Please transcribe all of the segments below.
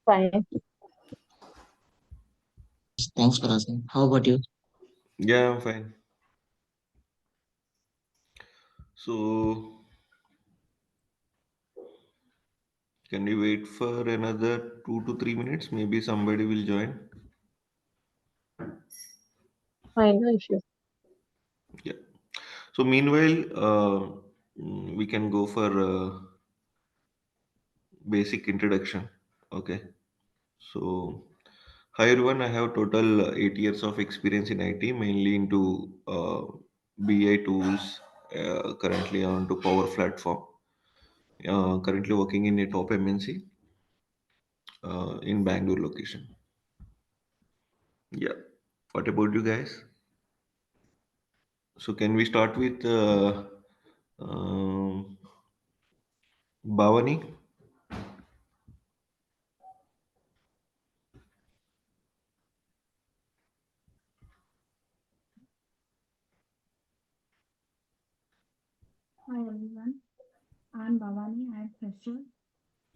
Fine. Thanks for asking. How about you? Yeah, I'm fine. So, can we wait for another 2 to 3 minutes? Maybe somebody will join. Fine, no issue. Yeah. So, meanwhile, we can go for basic introduction. Okay. So, hi everyone. I have total 8 years of experience in IT, mainly into BI tools. Currently onto Power Platform. Currently working in a top MNC in Bangalore location. Yeah. What about you guys? So can we start with um, Bhavani? Hi everyone, I'm Bhavani. I'm fresher.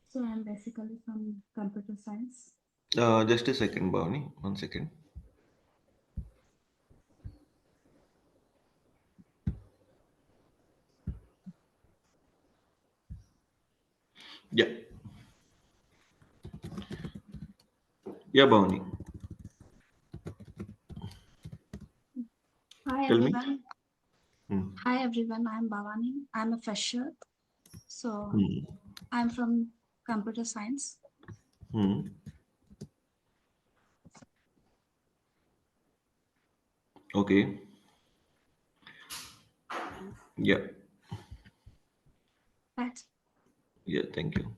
So I'm basically from computer science. Just a second, Bhavani. 1 second. Yeah. Yeah, Bhavani. Hi Tell me. everyone. Hmm. Hi everyone, I'm Bhavani. I'm a fresher. So Hmm. I'm from computer science. Hmm. Okay. Yeah. Right. Yeah. Thank you.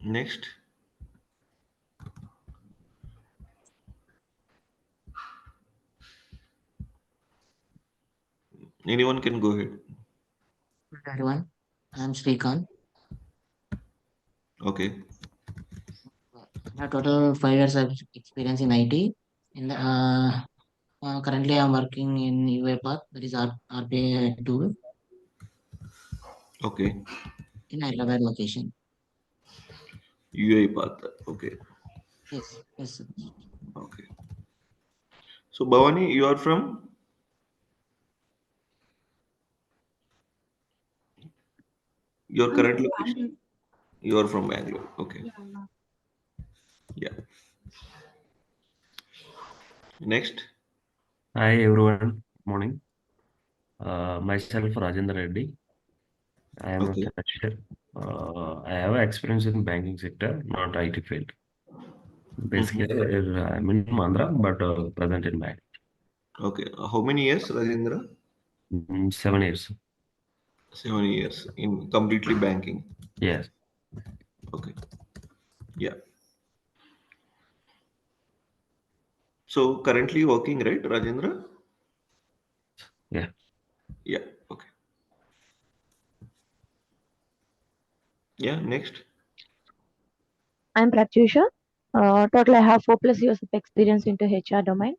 Next. Anyone can go ahead. Hello everyone. I'm Srikanth. Okay. I have total 5 years of experience in IT. Currently, I'm working in UiPath, that is RPA tool Okay. in Hyderabad location. UI path. Okay. Yes, yes. Okay. So Bhavani, you are from? Your I'm current from location? Bangalore. You are from Bangalore. Okay. Yeah. Yeah. Next. Hi everyone, morning. Myself Rajendra Reddy. I am a Okay. fresher. I have experience in banking sector, not IT field. Mm-hmm. Basically, I'm in Andhra, but present in Bank. Okay. How many years, Rajendra? 7 years. 7 years in completely banking. Yes. Okay. Yeah. So currently working, right, Rajendra? Yeah. Yeah. Okay. Yeah. Next. I'm Pratyusha. Total, I have 4+ years of experience into HR domain.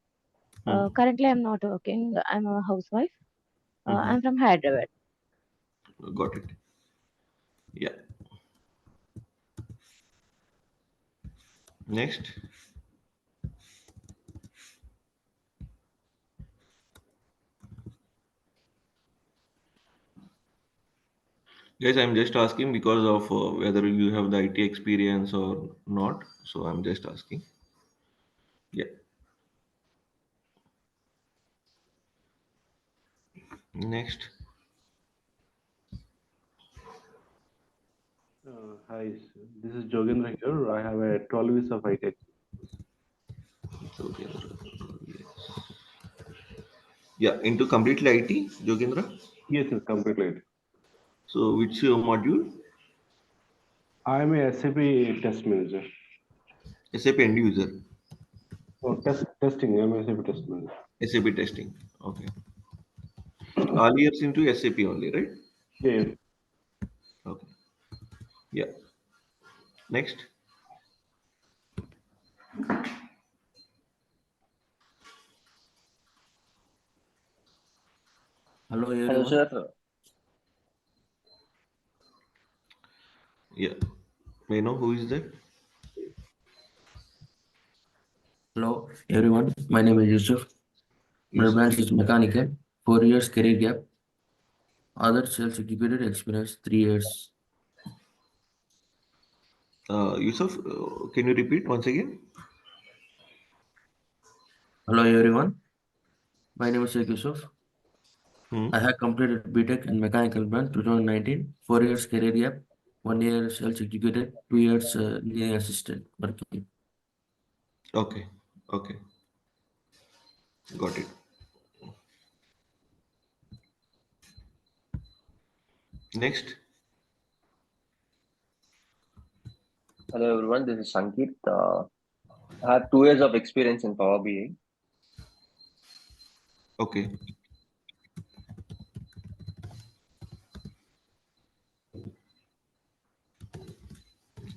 Hmm. Currently, I'm not working. I'm a housewife. Mm-hmm. I'm from Hyderabad. Got it. Yeah. Next. Guys, I'm just asking because of whether you have the IT experience or not. So I'm just asking. Yeah. Next. Hi, this is Jogendra here. I have a 12 years of IT. Jogendra. Yes. Yeah. Into completely IT, Jogendra. Yes, yes, completely. So which module? I am a SAP test manager. SAP end user. Oh, testing. I'm a SAP test manager. SAP testing. Okay. All years into SAP only, right? Yeah, Okay. Yeah. Next. Hello Hello, everyone. sir. Yeah. May I know who is that? Hello, everyone. My name is Yusuf. My Yusuf. branch is mechanical. 4 years career gap. Other sales executive experience 3 years. Yusuf, can you repeat once again? Hello, everyone. My name is Sheikh Yusuf. Hmm. I have completed BTech in mechanical branch 2019. 4 years career gap. 1 year sales executive. 2 years engineering assistant working. Okay. Okay. Got it. Next. Hello everyone, this is Sankit. I have 2 years of experience in Power BI. Okay.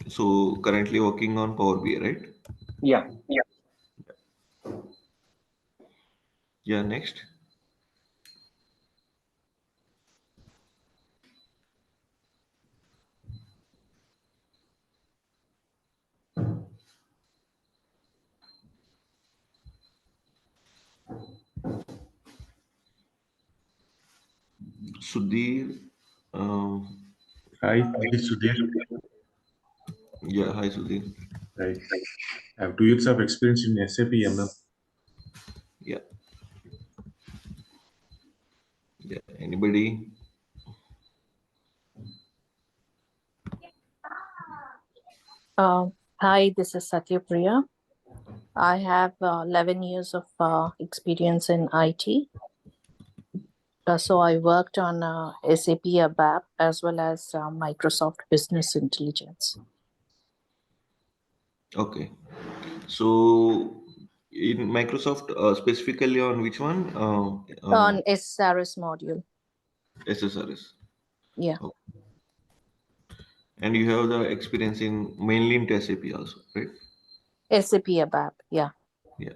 So currently working on Power BI, right? Yeah, Yeah. Next. Sudhir. Hi, this is Sudhir. Yeah. Hi, Sudhir. Right. I have 2 years of experience in SAP MM. Yeah. Yeah. Anybody? Hi, this is Satyapriya. I have 11 years of experience in IT. So I worked on SAP ABAP as well as Microsoft Business Intelligence. Okay. So in Microsoft, specifically on which one? On SRS module. SSRS. Yeah, Okay. And you have the experience in mainly in SAP also, right? SAP ABAP. Yeah. Yeah.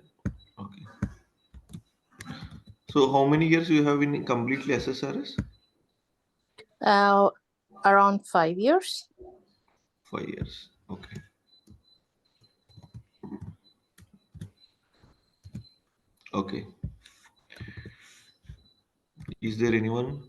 Okay. So how many years you have in completely SSRS? Around 5 years. 5 years. Okay. Okay. Is there anyone?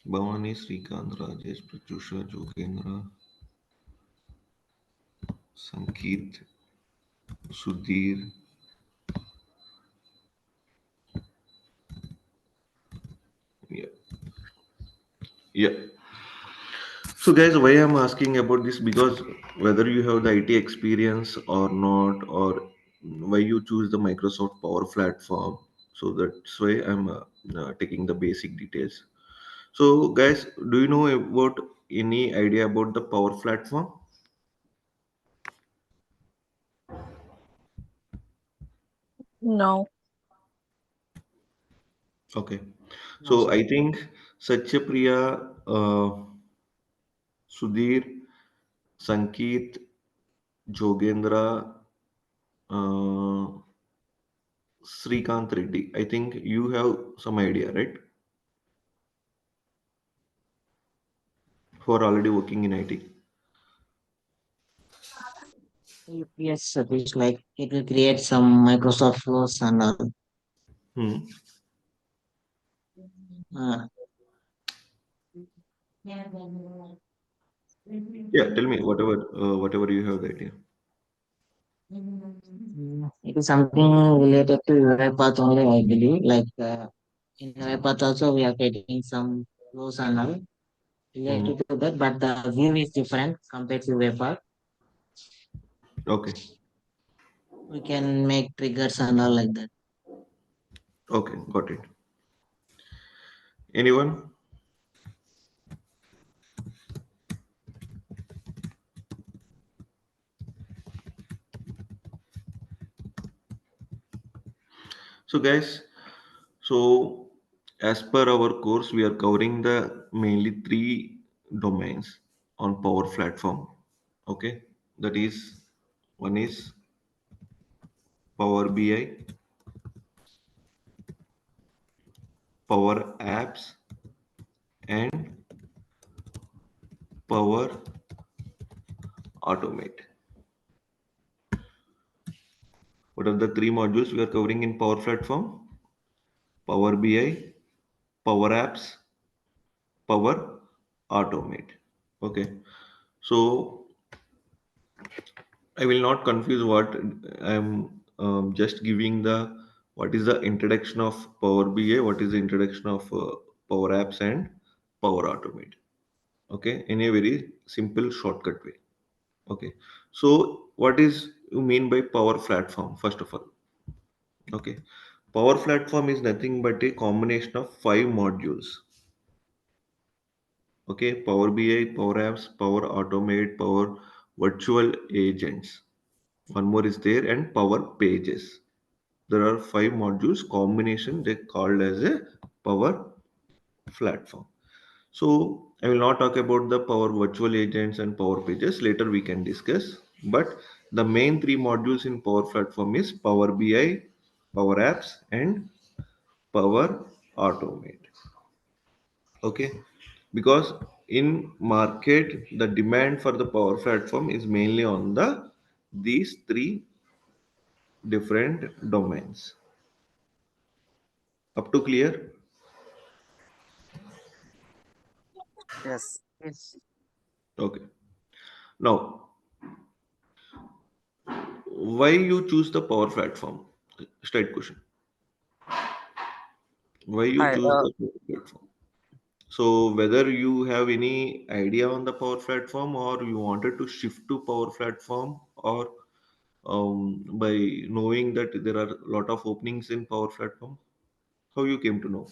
Bhavani, Srikant, Rajesh, Pratyusha, Jokendra, Sankeet, Sudhir. Yeah. Yeah. So guys, why I'm asking about this, because whether you have the IT experience or not, or why you choose the Microsoft Power Platform. So that's why I'm taking the basic details. So guys, do you know about any idea about the Power Platform? No. Okay. no, So sir. I think Satyapriya, Sudhir, Sankeet, Jogendra, uh, Srikant Reddy. I think you have some idea, right? For already working in IT. Yes, Satish, like it will create some Microsoft flows and all. Hmm. Uh, Yeah, tell me whatever you have the idea. it is something related to UiPath only, I believe. Like in UiPath also we are getting some flows and all Hmm. related to that, but the view is different compared to UiPath. Okay. We can make triggers and all like that. Okay, got it. Anyone? So guys, so as per our course, we are covering the mainly three domains on Power Platform. Okay, that is one is Power BI, Power Apps, and Power Automate. What are the three modules we are covering in Power Platform? Power BI, Power Apps, Power Automate. Okay, so I will not confuse what I'm just giving the what is the introduction of Power BI, what is the introduction of Power Apps and Power Automate. Okay, in a very simple shortcut way. Okay, so what is you mean by Power Platform? First of all, okay, Power Platform is nothing but a combination of five modules. Okay, Power BI, Power Apps, Power Automate, Power Virtual Agents. One more is there, and Power Pages. There are five modules combination they called as a Power Platform. So I will not talk about the Power Virtual Agents and Power Pages. Later we can discuss. But the main three modules in Power Platform is Power BI, Power Apps, and Power Automate. Okay, because in market the demand for the Power Platform is mainly on the these three different domains. Up to clear? Yes. Yes. Okay. Now, why you choose the Power Platform? Straight question. Why you Hi. choose the Power Platform? So whether you have any idea on the Power Platform or you wanted to shift to Power Platform, or by knowing that there are a lot of openings in Power Platform, how you came to know?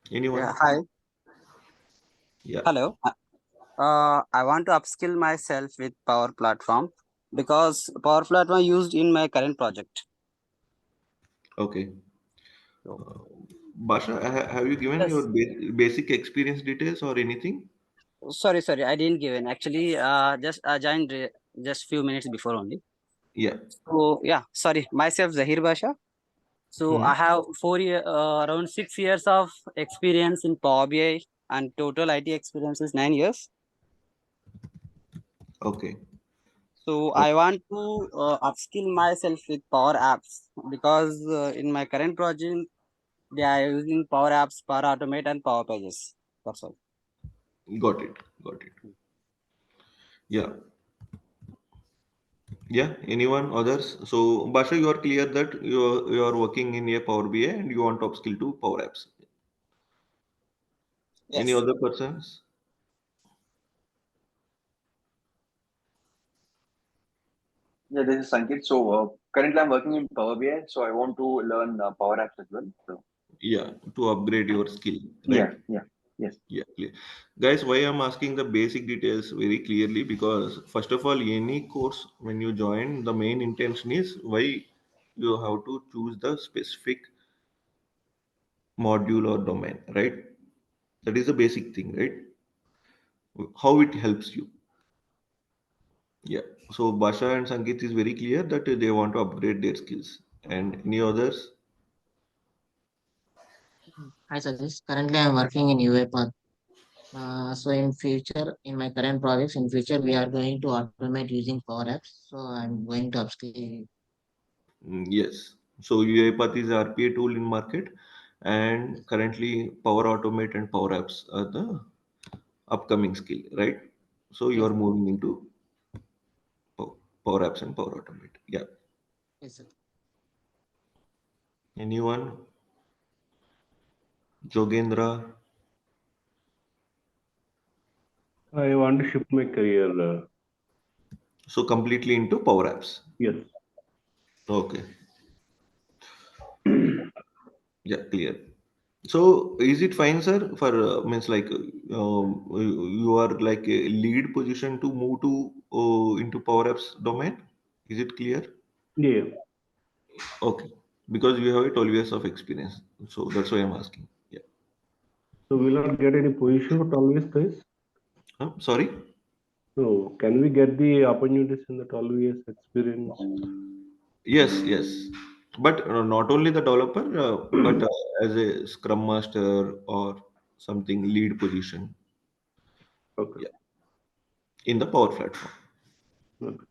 Yeah. Anyone? Hi. Yeah. Hello. I want to upskill myself with Power Platform because Power Platform used in my current project. Okay. So, Basha, have you given your yes. basic experience details or anything? Sorry. I didn't give in. Actually, just I joined just few minutes before only. Yeah. So yeah. Sorry. Myself Zahir Basha. So Hmm. I have around 6 years of experience in Power BI, and total IT experience is 9 years. Okay. So Okay. I want to upskill myself with Power Apps because in my current project they are using Power Apps, Power Automate, and Power Pages. That's all. Got it. Got it. Yeah. Yeah. Anyone others? So Basha, you are clear that you are working in a Power BI and you want to upskill to Power Apps. Any Yes. other persons? Yeah, this is Sanket. So currently I'm working in Power BI, so I want to learn Power Apps as well. So Yeah, to upgrade your skill, yeah, right? yes. Yeah, clear. Guys, why I'm asking the basic details very clearly, because first of all, any course when you join, the main intention is why you have to choose the specific module or domain, right? That is the basic thing, right? How it helps you. Yeah. So Basha and Sangeet is very clear that they want to upgrade their skills. And any others? Hi, Satish. Currently, I'm working in UiPath. So in future, in my current projects, in future, we are going to automate using Power Apps. So I'm going to upskill. Yes. So UiPath is RPA tool in market, and currently Power Automate and Power Apps are the upcoming skill, right? So you Yes, are moving into Power Apps and Power Automate. Yeah. yes, sir. Anyone? Jogendra? I want to shift my career. So completely into Power Apps. Yes. Okay. Yeah, clear. So is it fine, sir, for means like you are like a lead position to move to into Power Apps domain? Is it clear? Yeah. Okay, because you have a 12 years of experience, so that's why I'm asking. Yeah. So we'll not get any position for always this. Sorry. So can we get the opportunities in the 12 years experience? Yes, yes. But not only the developer, but as a scrum master or something lead position. Okay. Yeah, in the Power Platform. Okay.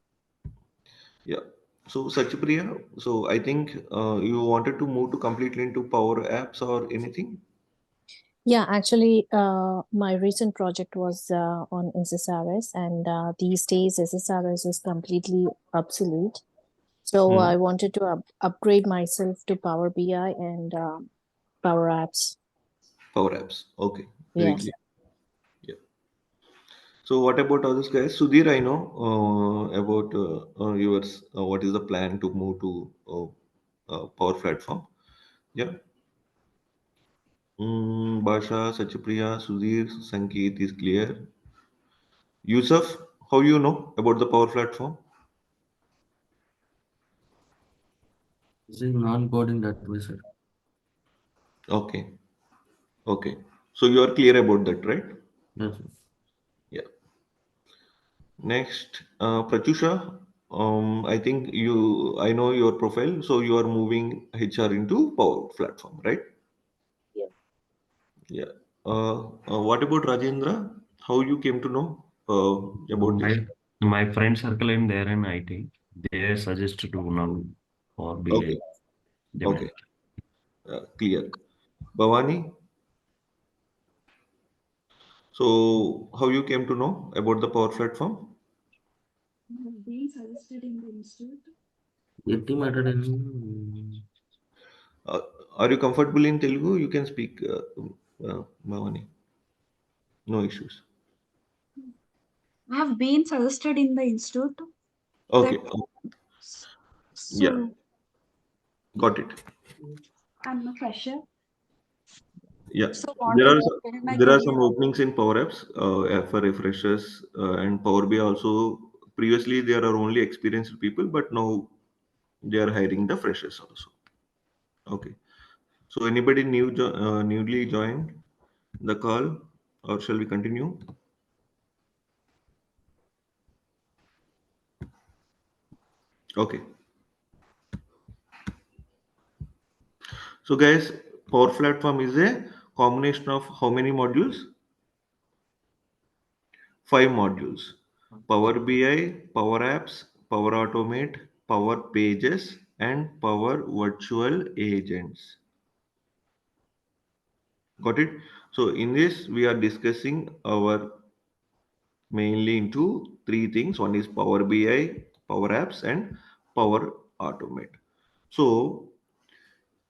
Yeah. So Sachipriya, so I think you wanted to move to completely into Power Apps or anything? Yeah, actually, my recent project was on SSRS, and these days SSRS is completely obsolete. So Hmm. I wanted to upgrade myself to Power BI and Power Apps. Power Apps. Okay, very Yes. clear. Yeah. So what about others guys? Sudhir, I know about yours. What is the plan to move to Power Platform? Yeah. Basha, Sachipriya, Sudhir, Sankeet is clear. Yusuf, how you know about the Power Platform? This is non-coding advisor. Okay, okay. So you are clear about that, right? Yes, sir. Yeah. Next, Pratyusha, I think I know your profile, so you are moving HR into Power Platform, right? Yes. Yeah. What about Rajendra? How you came to know about this? My friend circle in there in IT, they suggest to now for Okay, BI okay, demand. clear. Bhavani, so how you came to know about the Power Platform? Being suggested in the institute. Team attended. Uh, are you comfortable in Telugu? You can speak, Bhavani. No issues. I have been suggested in the institute Okay. that Yeah, so got it. I'm a fresher. Yeah, So there wanted are to build my there are career. some openings in Power Apps for refreshers and Power BI also. Previously, there are only experienced people, but now they are hiring the freshers also. Okay. So anybody newly joined the call, or shall we continue? Okay. So guys, Power Platform is a combination of how many modules? 5 modules. Power BI, Power Apps, Power Automate, Power Pages, and Power Virtual Agents. Got it? So in this, we are discussing our mainly into three things. One is Power BI, Power Apps, and Power Automate. So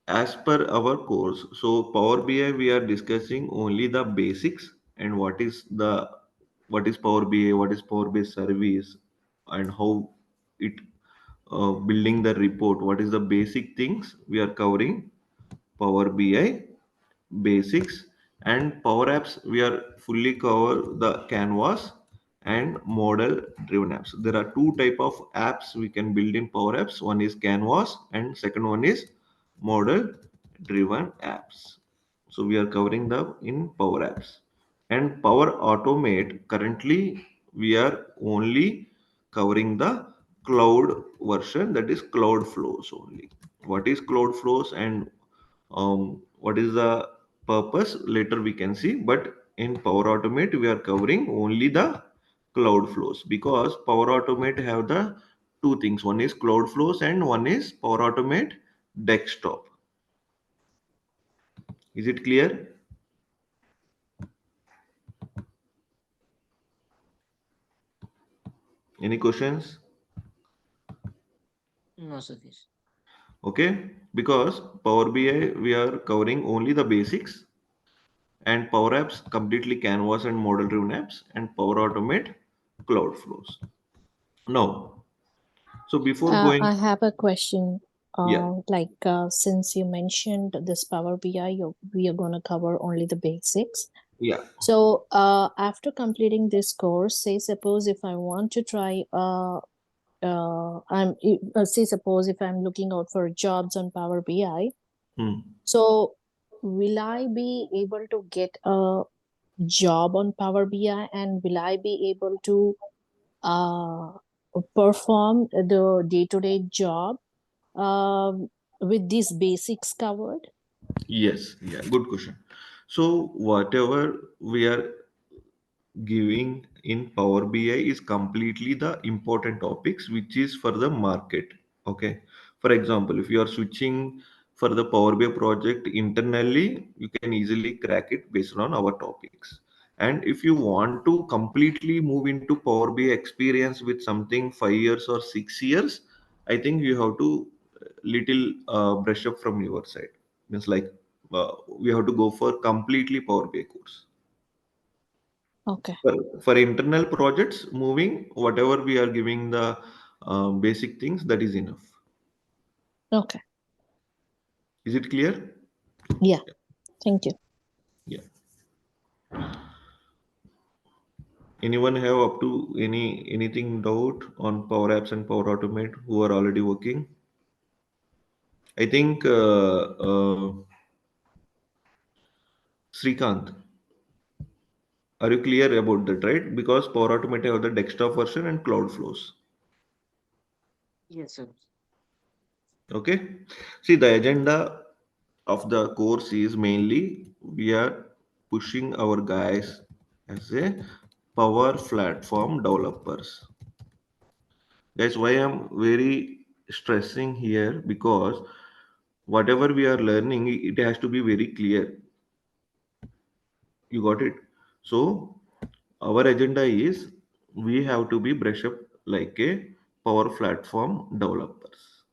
as per our course, so Power BI we are discussing only the basics and what is Power BI, what is Power BI service, and how it building the report. What is the basic things we are covering? Power BI basics and Power Apps. We are fully cover the Canvas and model driven apps. There are two type of apps we can build in Power Apps. One is Canvas and second one is model driven apps. So we are covering the in Power Apps and Power Automate. Currently we are only covering the cloud version, that is cloud flows only. What is cloud flows and what is the purpose later we can see, but in Power Automate we are covering only the cloud flows because Power Automate have the two things, one is cloud flows and one is Power Automate desktop. Is it clear? Any questions? No, Satish. Okay, because Power BI we are covering only the basics and Power Apps completely Canvas and model driven apps and Power Automate cloud flows. Now, so before going, I have a question. yeah, Since you mentioned this Power BI, we are going to cover only the basics. yeah, So, after completing this course, say suppose if I want to try, say suppose if I'm looking out for jobs on Power BI, hmm. so will I be able to get a job on Power BI, and will I be able to uh, perform the day-to-day job with these basics covered? Yes, yeah, good question. So whatever we are giving in Power BI is completely the important topics which is for the market. Okay. For example, if you are switching for the Power BI project internally, you can easily crack it based on our topics. And if you want to completely move into Power BI experience with something 5 years or 6 years, I think you have to little brush up from your side. Means like we have to go for completely Power BI course. Okay. For internal projects, moving whatever we are giving the basic things, that is enough. Okay. Is it clear? Yeah. Thank you. Yeah. Anyone have up to anything doubt on Power Apps and Power Automate who are already working? I think Srikanth, are you clear about that, right? Because Power Automate have the desktop version and cloud flows. Yes, sir. Okay. See, the agenda of the course is mainly we are pushing our guys as a power platform developers. Guys, why I'm very stressing here, because whatever we are learning, it has to be very clear. You got it? So our agenda is we have to be brush up like a power platform developers.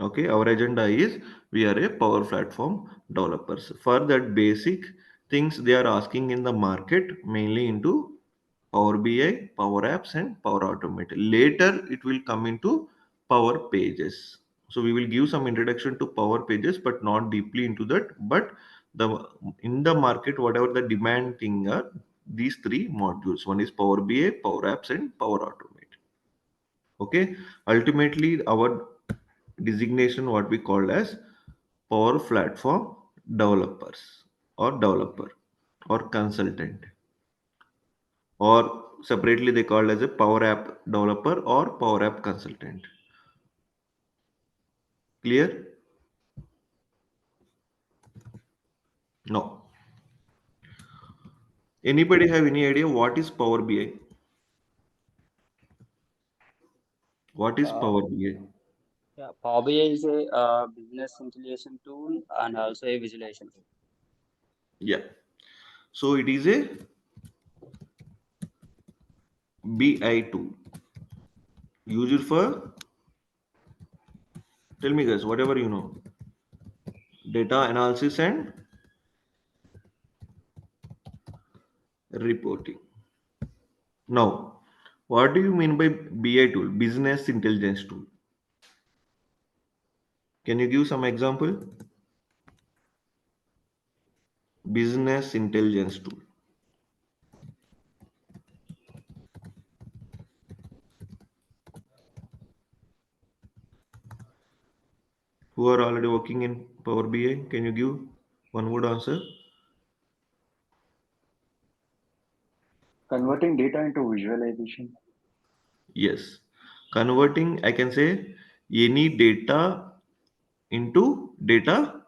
Okay, our agenda is we are a power platform developers. For that basic things they are asking in the market, mainly into Power BI, Power Apps, and Power Automate. Later, it will come into Power Pages. So we will give some introduction to Power Pages, but not deeply into that. But the in the market, whatever the demand thing are, these three modules. One is Power BI, Power Apps, and Power Automate. Okay. Ultimately, our designation what we call as Power Platform Developers or developer or consultant, or separately they called as a Power App developer or Power App consultant. Clear? No. Anybody have any idea what is Power BI? What is Uh, Power BI? yeah, PowerBI is a business intelligence tool and also a visualization tool. Yeah. So it is a BI tool used for, tell me guys, whatever you know, data analysis and reporting. Now, what do you mean by BI tool? Business intelligence tool. Can you give some example? Business intelligence tool. Who are already working in Power BI? Can you give one word answer? Converting data into visualization. Yes. Converting, I can say, any data into data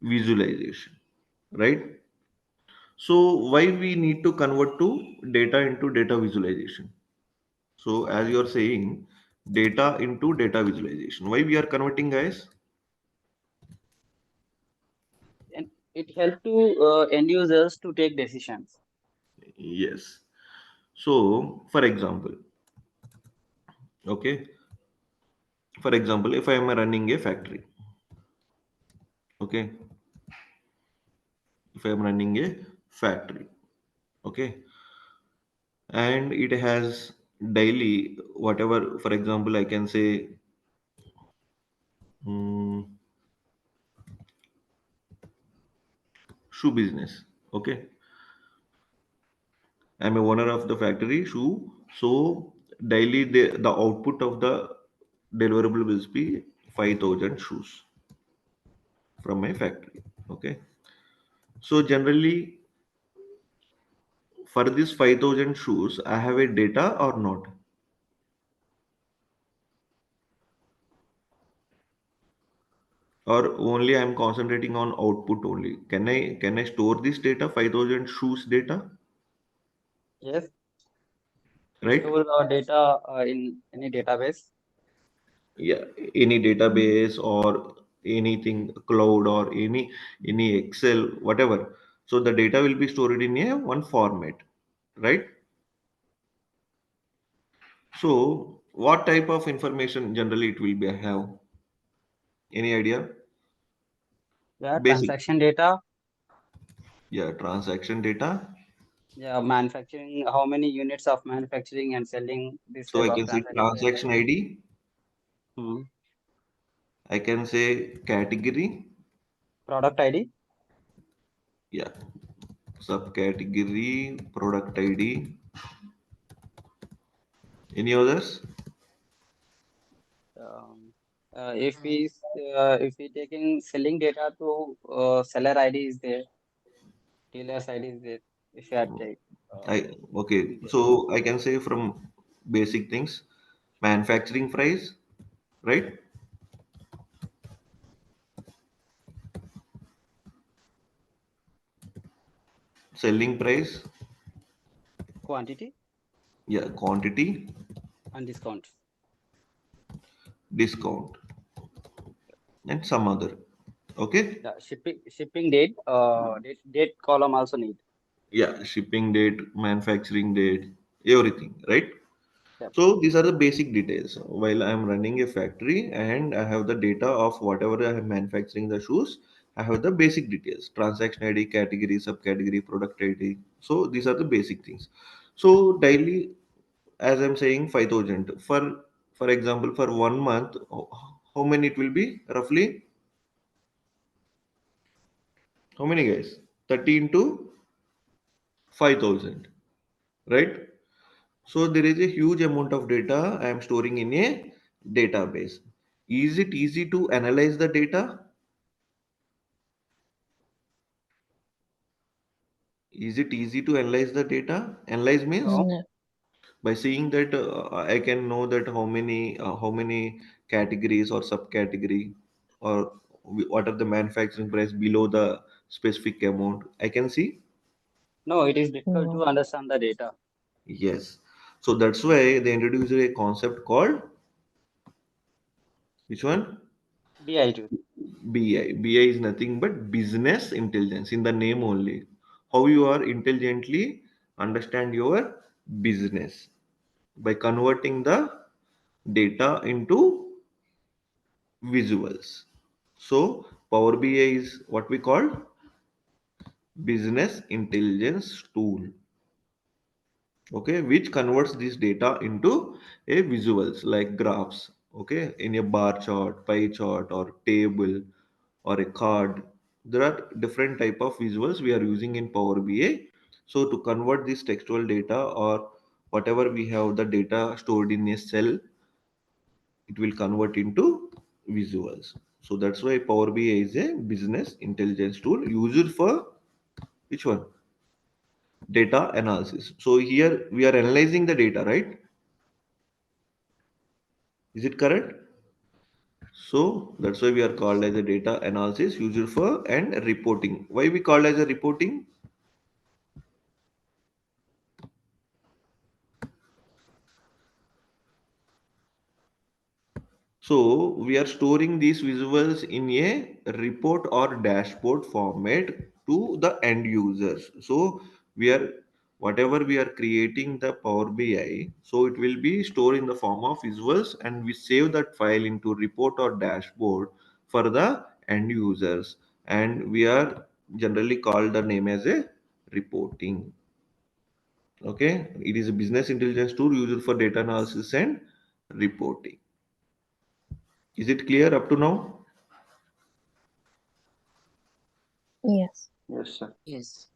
visualization, right? So why we need to convert to data into data visualization? So as you are saying, data into data visualization. Why we are converting, guys? And it helps to end users to take decisions. Yes. So for example, okay. For example, if I am running a factory, okay. If I am running a factory, okay, and it has daily whatever, for example, I can say, mm, shoe business, okay. I'm a owner of the factory shoe, so daily the output of the deliverable will be 5,000 shoes from my factory, okay. So generally for this 5,000 shoes I have a data or not? or only I'm concentrating on output only? Can I store this data, 5,000 shoes data, Yes, we right? store our data in any database. Yeah, any database or anything cloud or any Excel, whatever. So the data will be stored in a one format, right? So what type of information generally it will be have? Any idea? Yeah, Basic. transaction data. Yeah, transaction data. Yeah, manufacturing, how many units of manufacturing and selling, this So type I of can say transaction data. transaction ID. Hmm. I can say category. Product ID. Yeah, subcategory, product ID. Any others? Um, if we taking selling data to seller ID is there, dealer's ID is there. If you are take, I okay. yeah. So I can say from basic things, manufacturing price, right? Selling price, Quantity yeah, quantity, and discount. discount, and some other. Okay. Yeah, shipping date, date column also need. Yeah, shipping date, manufacturing date, everything, right? Yep. So these are the basic details. While I am running a factory and I have the data of whatever I am manufacturing the shoes, I have the basic details: transaction ID, category, subcategory, product ID. So these are the basic things. So daily, as I'm saying, 5,000 for example, for 1 month, how many it will be roughly? How many guys? 30 into 5,000, right? So there is a huge amount of data I am storing in a database. Is it easy to analyze the data? Is it easy to analyze the data? Analyze means No, No. by seeing that I can know that how many categories or subcategory or what are the manufacturing price below the specific amount. I can see. no, it is difficult No. to understand the data. Yes. So that's why they introduced a concept called which one? BI2. BI. BI is nothing but business intelligence in the name only. How you are intelligently understand your business by converting the data into visuals. So Power BI is what we call business intelligence tool. Okay, which converts this data into a visuals like graphs. Okay, in a bar chart, pie chart, or table, or a card. There are different type of visuals we are using in Power BI. So to convert this textual data or whatever we have the data stored in a cell, it will convert into visuals. So that's why Power BI is a business intelligence tool used for which one? Data analysis. So here we are analyzing the data, right? Is it correct? So that's why we are called as a data analysis user for and reporting. Why we called as a reporting? So we are storing these visuals in a report or dashboard format to the end users. So we are whatever we are creating the Power BI, so it will be stored in the form of visuals and we save that file into report or dashboard for the end users. And we are generally called the name as a reporting. Okay, it is a business intelligence tool used for data analysis and reporting. Is it clear up to now? Yes. Yes, sir. Yes.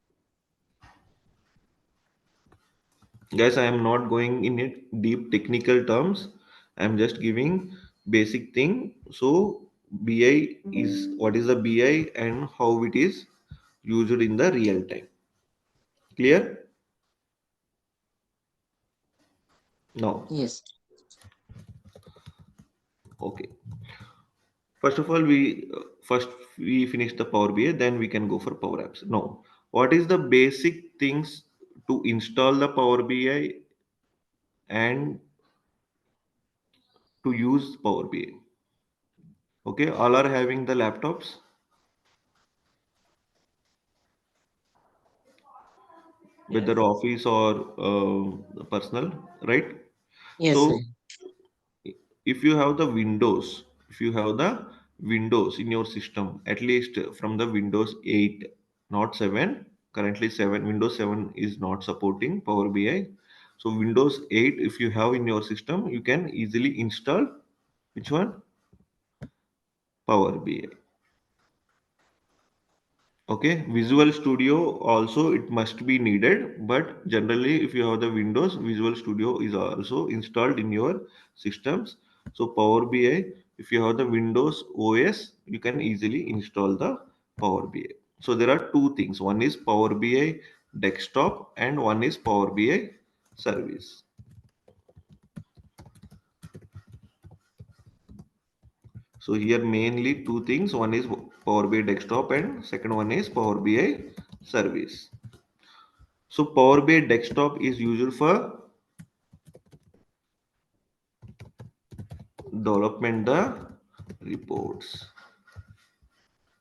Guys, I am not going in it deep technical terms. I am just giving basic thing. So BI is what is the BI and how it is used in the real time. Clear? No. Yes. Okay. First of all, we first we finish the Power BI, then we can go for Power Apps. No. What is the basic things to install the Power BI and to use Power BI? Okay, all are having the laptops, whether office or personal, right? Yes, sir. So if you have the Windows, if you have the Windows in your system, at least from the Windows 8, not 7. Currently 7, Windows 7 is not supporting Power BI. So Windows 8, if you have in your system, you can easily install which one? Power BI. Okay, Visual Studio also it must be needed, but generally if you have the Windows, Visual Studio is also installed in your systems. So Power BI, if you have the Windows OS, you can easily install the Power BI. So there are two things. One is Power BI desktop and one is Power BI service. So here mainly two things. One is Power BI desktop and second one is Power BI service. So Power BI desktop is used for development the reports.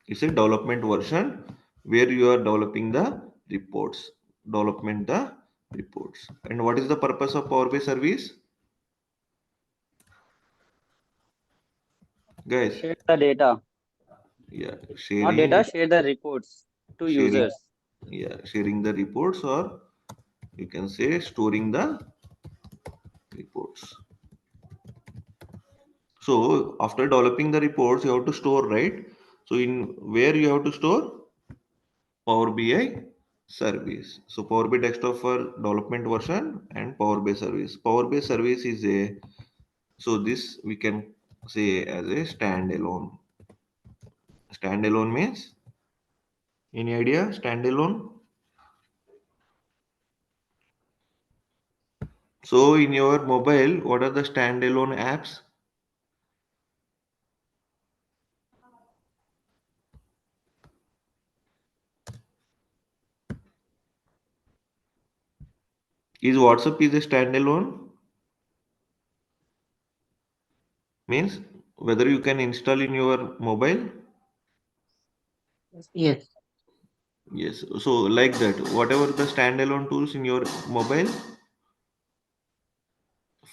It's a development version where you are developing the reports. Development the reports. And what is the purpose of Power BI service? Guys, Share the data, yeah, not sharing, data, share the reports to sharing, users. yeah, sharing the reports, or you can say storing the reports. So after developing the reports, you have to store, right? So in where you have to store? Power BI service. So Power BI desktop for development version and Power BI service. Power BI service is a, so this we can say as a standalone. Standalone means, any idea? Standalone. So in your mobile, what are the standalone apps? Is WhatsApp is a standalone? Means whether you can install in your mobile? Yes. Yes. So like that, whatever the standalone tools in your mobile,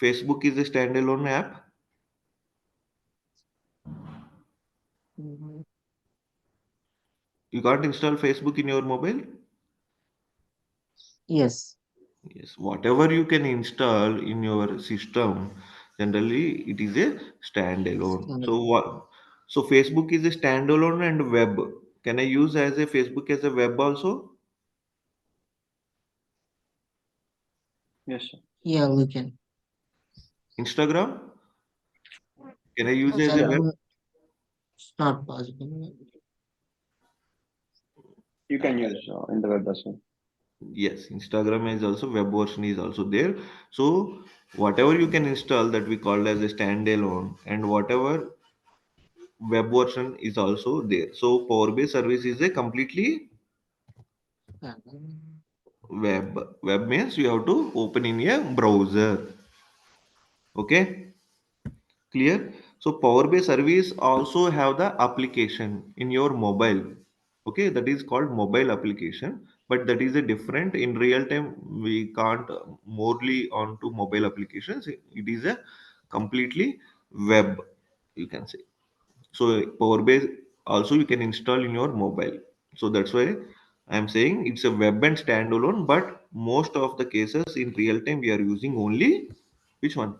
Facebook is a standalone app. Mhm. You can't install Facebook in your mobile. Yes. Yes, whatever you can install in your system, generally it is a standalone. So what? So Facebook is a standalone and web. Can I use as a Facebook as a web also? Yes, sir. Yeah, we can. Instagram? Can I use as a Yeah, web? Instagram, it's not possible. you can use in the web as well. Yes, Instagram is also web version is also there. So whatever you can install that we called as a standalone and whatever web version is also there. So Power BI service is a completely web. Web means you have to open in a browser. Okay, clear? So Power BI service also have the application in your mobile. Okay, that is called mobile application, but that is a different. In real time, we can't morely onto mobile applications. It is a completely web, you can say. So Power BI also you can install in your mobile. So that's why I'm saying it's a web and standalone, but most of the cases in real time we are using only which one?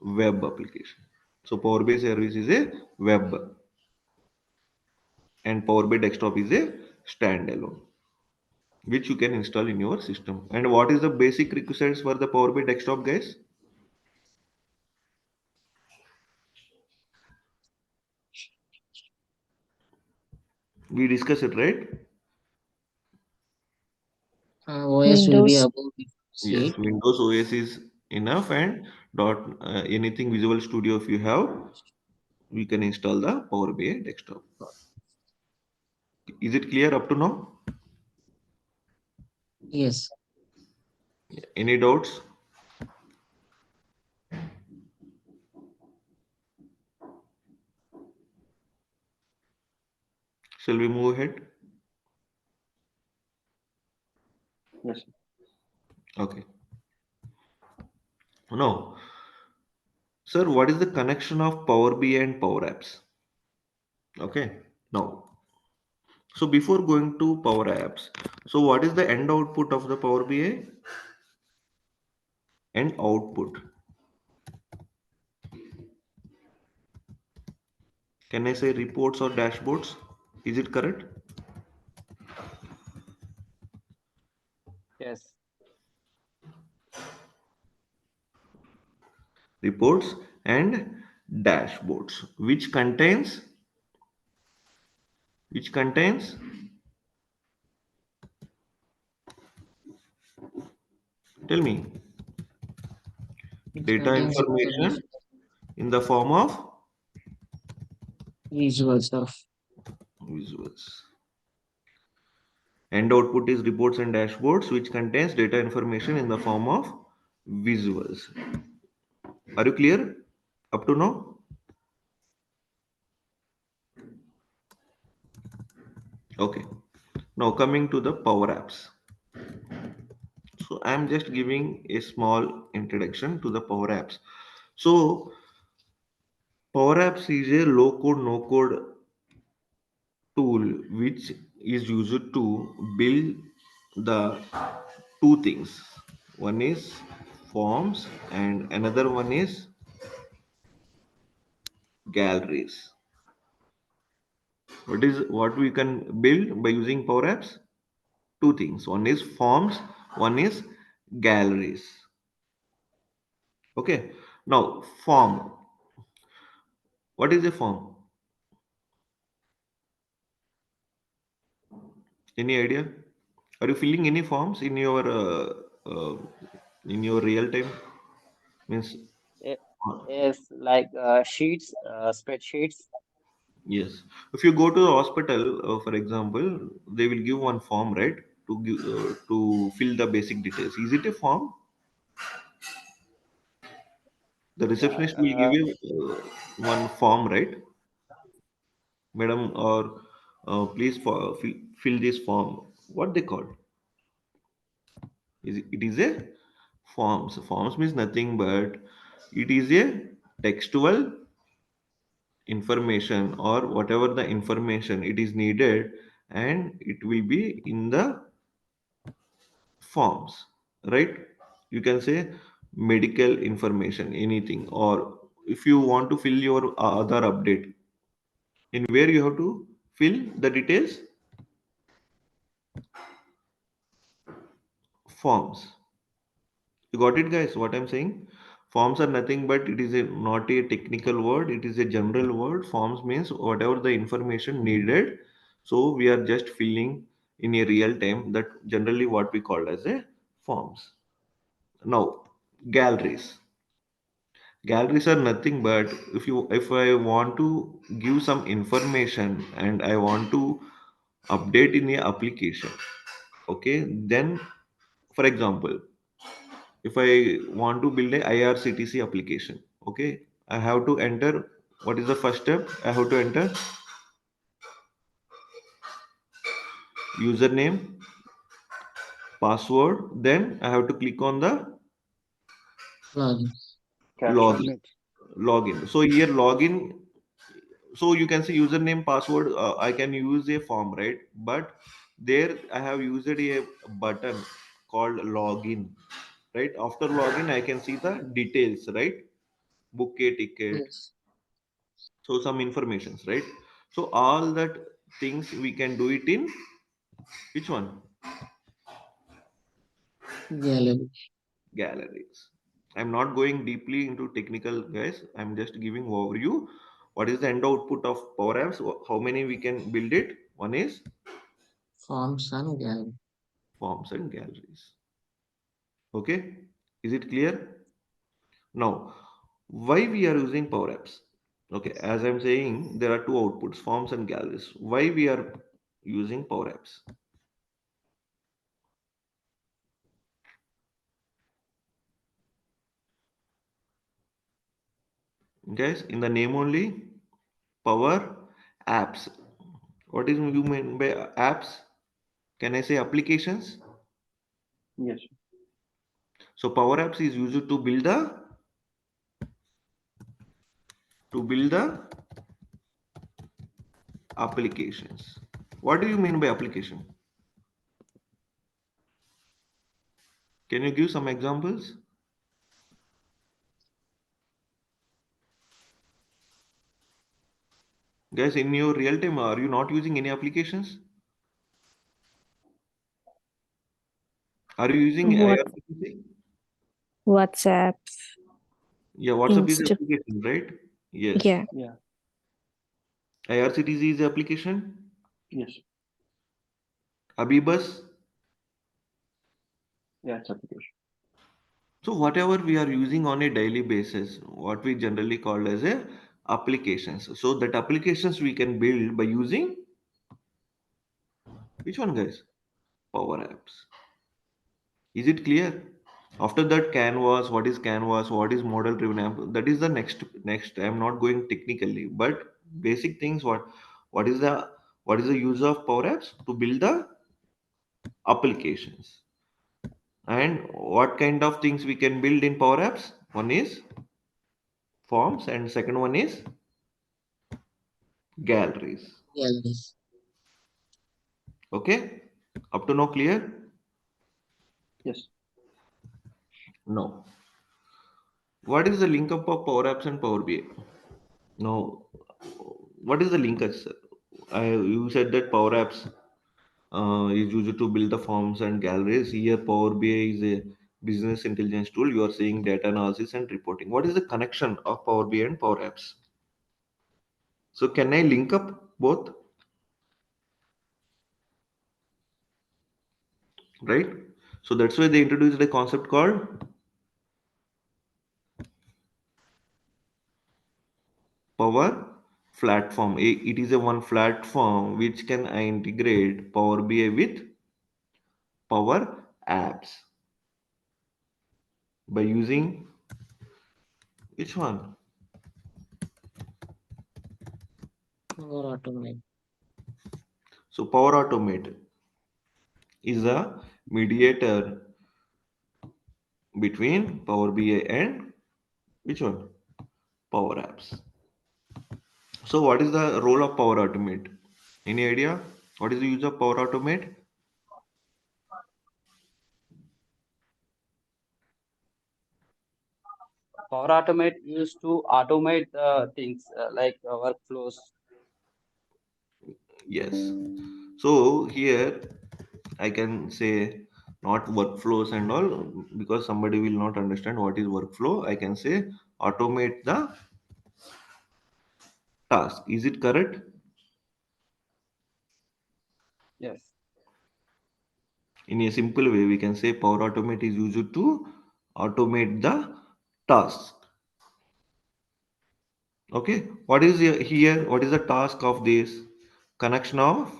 Web application. So Power BI service is a web and Power BI desktop is a standalone, which you can install in your system. And what is the basic requisites for the Power BI desktop, guys? We discussed it, right? OS will be Windows. above the Yes, seat. Windows OS is enough, and dot anything Visual Studio if you have, we can install the Power BI desktop. Is it clear up to now? Yes. Any doubts? Shall we move ahead? Yes. Okay. Now, sir, what is the connection of Power BI and Power Apps? Okay. Now, so before going to Power Apps, so what is the end output of the Power BI? End output. Can I say reports or dashboards? Is it correct? Yes. Reports and dashboards, which contains tell me, It data contains information information, in the form of visuals of visuals. End output is reports and dashboards, which contains data information in the form of visuals. Are you clear up to now? Okay. Now coming to the Power Apps. So I'm just giving a small introduction to the Power Apps. So Power Apps is a low code, no code tool which is used to build the two things. One is forms and another one is galleries. What we can build by using Power Apps? Two things. One is forms, one is galleries. Okay. Now form. What is a form? Any idea? Are you filling any forms in your real time? Means Ye- Yes, like sheets, spreadsheets. yes. If you go to the hospital, for example, they will give one form, right, to fill the basic details. Is it a form? The Yeah. receptionist will give you one form, right, madam, or please fill this form. What they call? It is a forms. Forms means nothing but it is a textual information or whatever the information it is needed, and it will be in the forms, right? You can say medical information, anything, or if you want to fill your other update, in where you have to fill the details, forms. You got it, guys? What I'm saying? Forms are nothing but it is not a technical word, it is a general word. Forms means whatever the information needed, so we are just filling in a real time, that generally what we call as a forms. Now, galleries. Galleries are nothing but if I want to give some information and I want to update in a application, okay, then for example, if I want to build a IRCTC application, okay, I have to enter, what is the first step? I have to enter username, password, then I have to click on the login. Capture. login. Submit. So here login, so you can see username, password, I can use a form, right? But there I have used a button called login, right? After login I can see the details, right? Book a ticket, Yes. so some informations, right? So all that things we can do it in which one? Gallery. Galleries. I'm not going deeply into technical, guys, I'm just giving overview. What is the end output of Power Apps? How many we can build it? One is Forms and gallery. forms and galleries. Okay, is it clear? Now, why we are using Power Apps? Okay, as I'm saying, there are two outputs, forms and galleries. Why we are using Power Apps? Guys, in the name only, Power Apps. What is you mean by apps? Can I say applications? Yes. So Power Apps is used to build the applications. What do you mean by application? Can you give some examples? Guys, in your real time, are you not using any applications? Are you using What IRCTC? WhatsApp, Yeah, WhatsApp is Insta, application, right? Yes. yeah, Yeah. IRCTC is application. Yes. Abibus. Yeah, it's application. So whatever we are using on a daily basis, what we generally call as a applications. So that applications we can build by using which one, guys? Power Apps. Is it clear? After that, Canvas. What is Canvas? What is model driven app? That is the next. I'm not going technically, but basic things. What is the use of Power Apps to build the applications? And what kind of things we can build in Power Apps? One is forms, and second one is galleries. Galleries. Okay, up to now clear? Yes. No. What is the link up of Power Apps and Power BI? No. What is the linkage, sir? You said that Power Apps is used to build the forms and galleries. Here, Power BI is a business intelligence tool. You are saying data analysis and reporting. What is the connection of Power BI and Power Apps? So, can I link up both? Right? So, that's why they introduced a concept called Power Platform. It is a one platform which can integrate Power BI with Power Apps by using which one? Power Automate. So Power Automate is a mediator between Power BI and which one? Power Apps. So what is the role of Power Automate? Any idea? What is the use of Power Automate? Power Automate used to automate things like workflows. Yes. So here I can say not workflows and all because somebody will not understand what is workflow. I can say automate the task. Is it correct? Yes. In a simple way, we can say Power Automate is used to automate the task. Okay, what is here? What is the task of this connection of?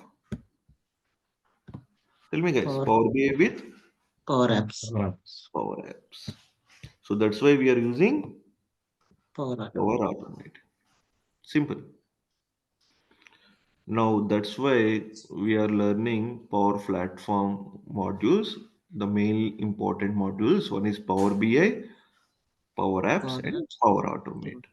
Tell me, guys. Power Power BI with Power Apps. Power Apps. So that's why we are using Power Power Automate. Automate. Simple. Now that's why we are learning Power Platform modules. The main important modules. One is Power BI, Power Apps, Power and Apps. Power Automate.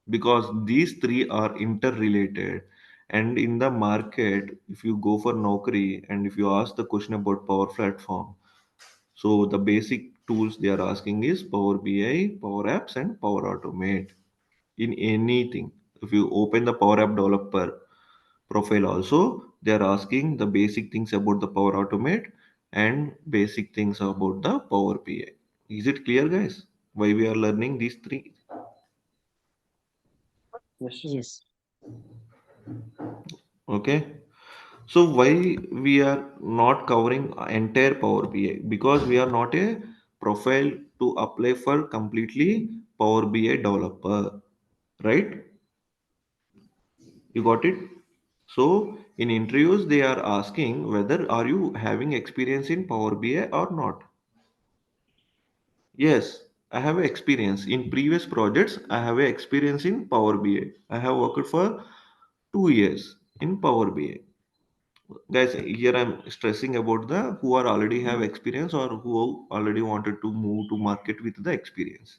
Because these three are interrelated, and in the market if you go for Naukri and if you ask the question about Power Platform, so the basic tools they are asking is Power BI, Power Apps, and Power Automate. In anything, if you open the Power App developer profile also, they are asking the basic things about the Power Automate and basic things about the Power BI. Is it clear, guys, why we are learning these three? Yes. Yes. Okay. So why we are not covering entire Power BI? Because we are not a profile to apply for completely Power BI developer, right? You got it? So in interviews, they are asking whether are you having experience in Power BI or not. Yes, I have experience. In previous projects, I have experience in Power BI. I have worked for 2 years in Power BI. Guys, here I'm stressing about the who are already have experience or who already wanted to move to market with the experience.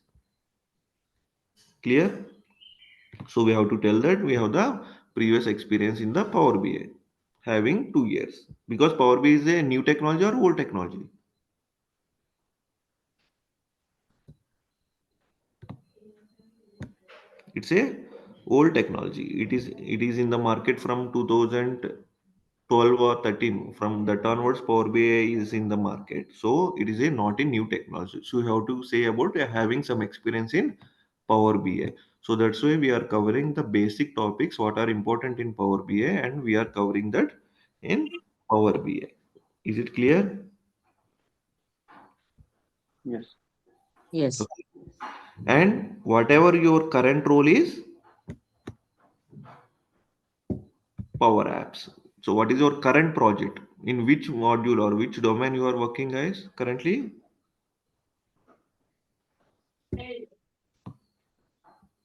Clear? So we have to tell that we have the previous experience in the Power BI, having 2 years. Because Power BI is a new technology or old technology. It's a old technology. It is in the market from 2012 or 13. From that onwards, Power BI is in the market. So it is a not a new technology. So you have to say about having some experience in Power BI. So that's why we are covering the basic topics what are important in Power BI, and we are covering that in Power BI. Is it clear? Yes. Yes. Okay. And whatever your current role is, Power Apps. So what is your current project? In which module or which domain you are working, guys, currently?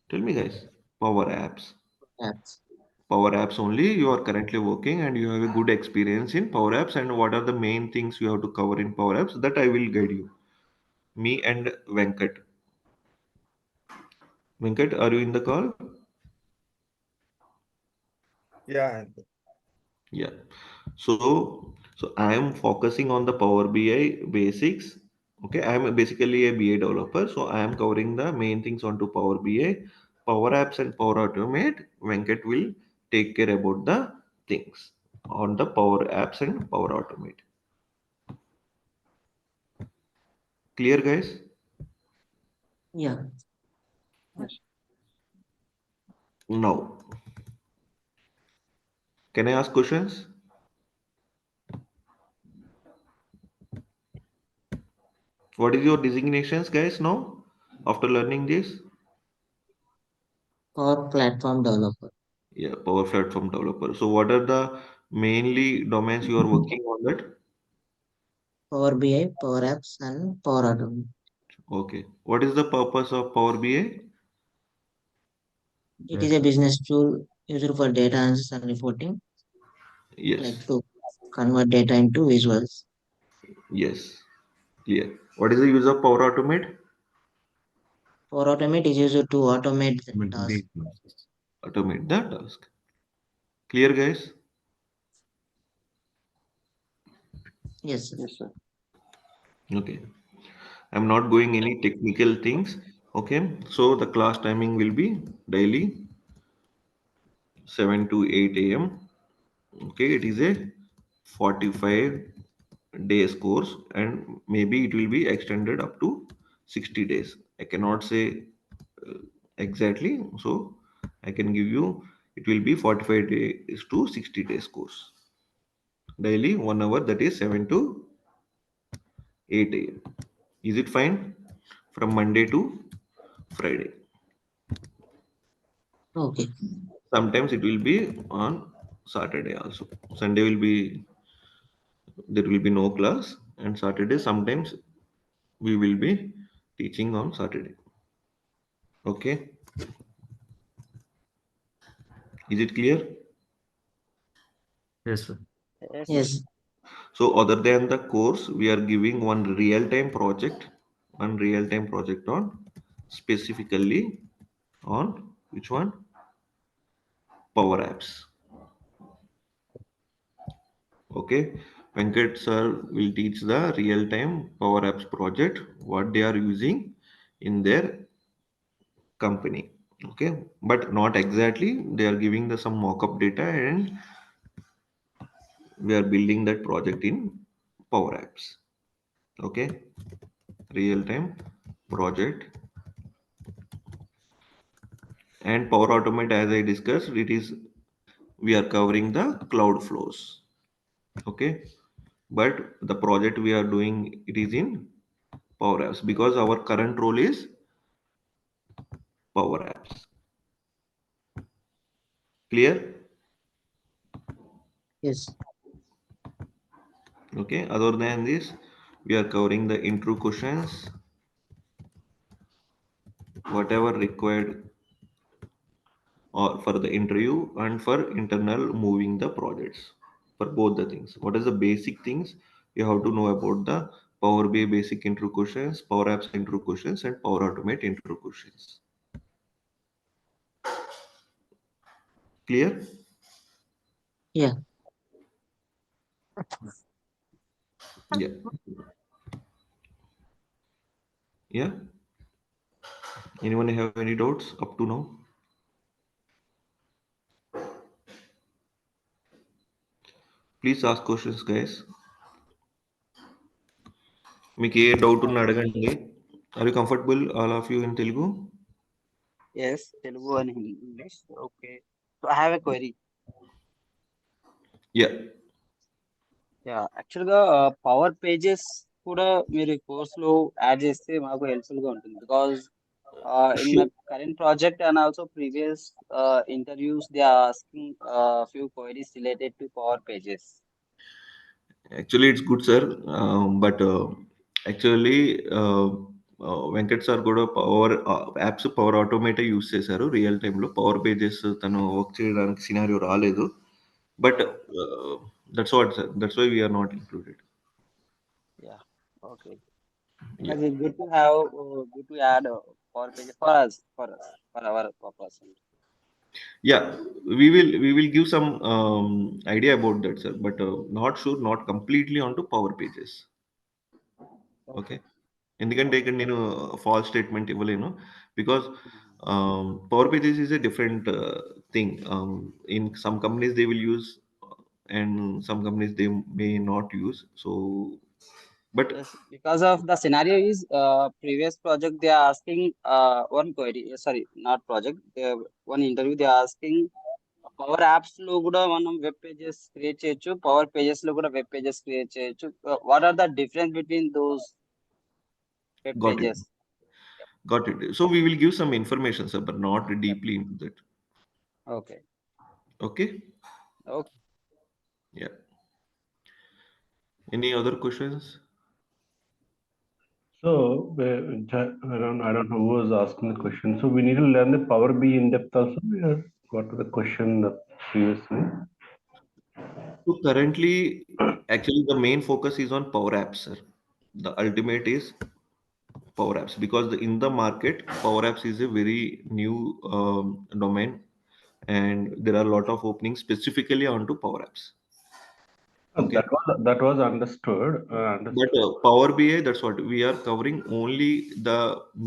Tell me, guys. Power Apps. Apps. Power Apps only you are currently working, and you have a good experience in Power Apps. And what are the main things you have to cover in Power Apps? That I will guide you. Me and Venkat. Venkat, are you in the call? Yeah. Yeah. So I am focusing on the Power BI basics. Okay, I am basically a BA developer, so I am covering the main things onto Power BI, Power Apps, and Power Automate. Venkat will take care about the things on the Power Apps and Power Automate. Clear, guys? Yeah. Yes. Now, can I ask questions? What is your designations, guys? Now, after learning this, Power Platform Developer. yeah, Power Platform developer. So, what are the mainly domains you are working on that? Power BI, Power Apps, and Power Automate. Okay. What is the purpose of Power BI? It is a business tool used for data analysis and reporting, Yes. like to convert data into visuals. Yes. Clear. What is the use of Power Automate? Power Automate is used to automate the task. Big process. Automate the task. Clear, guys? Yes, sir. Yes, sir. Okay. I'm not going any technical things. Okay. So the class timing will be daily 7 to 8 a.m. Okay. It is a 45 days course, and maybe it will be extended up to 60 days. I cannot say exactly. So I can give you it will be 45 days to 60 days course. Daily 1 hour, that is 7 to 8 a.m. Is it fine? From Monday to Friday. Okay. Sometimes it will be on Saturday also. Sunday will be there will be no class, and Saturday sometimes we will be teaching on Saturday. Okay. Is it clear? Yes, sir. Yes, sir. Yes. So other than the course, we are giving one real-time project on specifically on which one? Power Apps. Okay. Venkat sir will teach the real-time Power Apps project, what they are using in their company. Okay. But not exactly. They are giving the some mock-up data, and we are building that project in Power Apps. Okay. Real-time project. And Power Automate, as I discussed, it is we are covering the cloud flows. Okay, but the project we are doing it is in Power Apps because our current role is Power Apps. Clear? Yes. Okay. Other than this, we are covering the intro questions, whatever required or for the interview and for internal moving the projects for both the things. What is the basic things you have to know about the Power BI basic intro questions, Power Apps intro questions, and Power Automate intro questions. Clear? Yeah. Yeah. Yeah. Anyone have any doubts up to now? Please ask questions, guys. మీకు ఏ doubt ఉన్నా అడగండి. Are you comfortable, all of you, in Telugu? Yes, Telugu and English. Okay. So I have a query. Yeah. Yeah, యాక్చువల్గా power pages కూడా మీరు కోర్సులో add చేస్తే మాకు హెల్ప్ఫుల్గా ఉంటుంది because in my Sure. current project and also previous interviews, they are asking few queries related to Power Pages. Actually, it's good, sir. But actually, Venkat sir కూడా power apps power ఆటోమేటే use చేశారు real టైంలో power pages తను work చేయడానికి scenario రాలేదు but that's what sir that's why we are not included Yeah, okay. Because it's good to have, good to add Power Pages for our purpose. Yeah, we will give some idea about that, sir, but not sure, not completely onto power pages. Okay. ఎందుకంటే ఇక్కడ నేను false statement ఇవ్వలేను because power pages is a different thing in some companies they will use and some companies they may not use so but Yes, because of the scenario is previous project they are asking one query. Sorry, not project. One interview they are asking power apps లో కూడా మనం web pages create చేయొచ్చు power pages లో కూడా web pages create చేయొచ్చు what are the difference between those web got it pages got it so we will give some information, sir, but not deeply into that. Okay Okay. Okay Yeah. Any other questions? So, I don't know who was asking the question. So, we need to learn the Power BI in depth also. We have got to the question previously. So currently, actually, the main focus is on Power Apps, sir. The ultimate is Power Apps because in the market, Power Apps is a very new domain, and there are a lot of openings specifically onto Power Apps. Okay. That was understood. But Power BI, that's what we are covering. Only the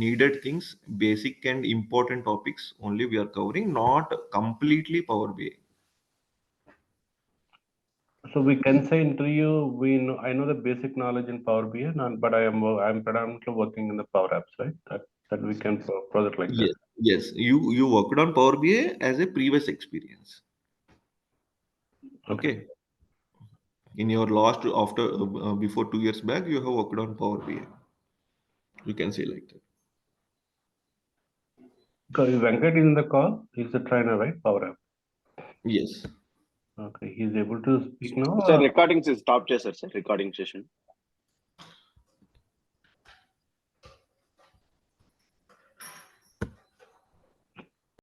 needed things, basic and important topics. Only we are covering, not completely Power BI. So we can say interview. I know the basic knowledge in Power BI, but I'm predominantly working in the Power Apps, right? That we can project like Yes, that. yes. You worked on Power BI as a previous experience. Okay. In your last after before 2 years back, you have worked on Power BI. You can say like that. Because Venkat is in the call. He's the trainer, right? Power App. Yes. Okay, he's able to speak now. Sir, recordings is stop చేశారు sir recording session